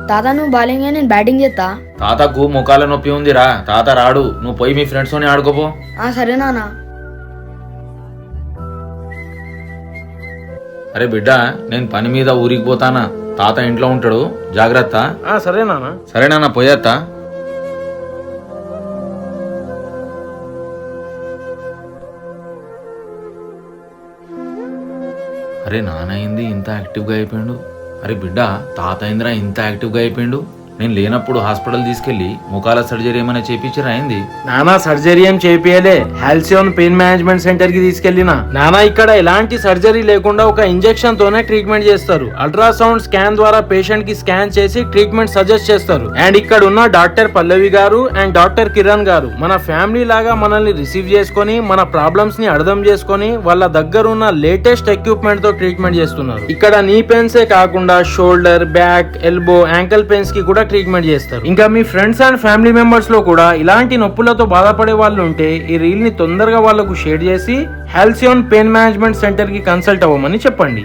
తాత నువ్వు బౌలింగ్ నేను బ్యాటింగ్ చేస్తా. తాతకు ముఖాల నొప్పి ఉందిరా, తాత రాడు, నువ్వు పోయి మీ ఫ్రెండ్స్ తోనే ఆడుకోపో. సరే నాన్న. అరే బిడ్డ, నేను పని మీద ఊరికి పోతానా, తాత ఇంట్లో ఉంటాడు, జాగ్రత్త. సరే నాన్న. సరే నాన్న, పోయేత్తా. అరే నాన్న అయింది ఇంత యాక్టివ్గా అయిపోయాడు. అరే బిడ్డ, తాత అయిందిరా ఇంత యాక్టివ్గా అయిపోయాడు. నేను లేనప్పుడు హాస్పిటల్ తీసుకెళ్లి ముఖాల సర్జరీ ఏమైనా చేపించరా అయింది? నానా సర్జరీ ఏం చేపియలే, హాల్సియోన్ పెయిన్ మేనేజ్మెంట్ సెంటర్ కి తీసుకెళ్లినా. నానా ఇక్కడ ఎలాంటి సర్జరీ లేకుండా ఒక ఇంజెక్షన్ తోనే ట్రీట్మెంట్ చేస్తారు. అల్ట్రాసౌండ్ స్కాన్ ద్వారా పేషెంట్ కి స్కాన్ చేసి ట్రీట్మెంట్ సజెస్ట్ చేస్తారు. అండ్ ఇక్కడ ఉన్న డాక్టర్ పల్లవి గారు అండ్ డాక్టర్ కిరణ్ గారు మన ఫ్యామిలీ లాగా మనల్ని రిసీవ్ చేసుకుని మన ప్రాబ్లమ్స్ ని అర్థం చేసుకుని వాళ్ళ దగ్గర ఉన్న లేటెస్ట్ ఎక్విప్మెంట్ తో ట్రీట్మెంట్ చేస్తున్నారు. ఇక్కడ నీ పెయిన్స్ కాకుండా shoulder, back, elbow, ankle pains కి కూడా ట్రీట్మెంట్ చేస్తారు. ఇంకా మీ ఫ్రెండ్స్ అండ్ ఫ్యామిలీ మెంబర్స్ లో కూడా ఇలాంటి నొప్పులతో బాధపడే వాళ్ళు ఉంటే ఈ రీల్ ని తొందరగా వాళ్ళకు షేర్ చేసి హాల్సియోన్ పెయిన్ మేనేజ్మెంట్ సెంటర్ కి కన్సల్ట్ అవ్వమని చెప్పండి.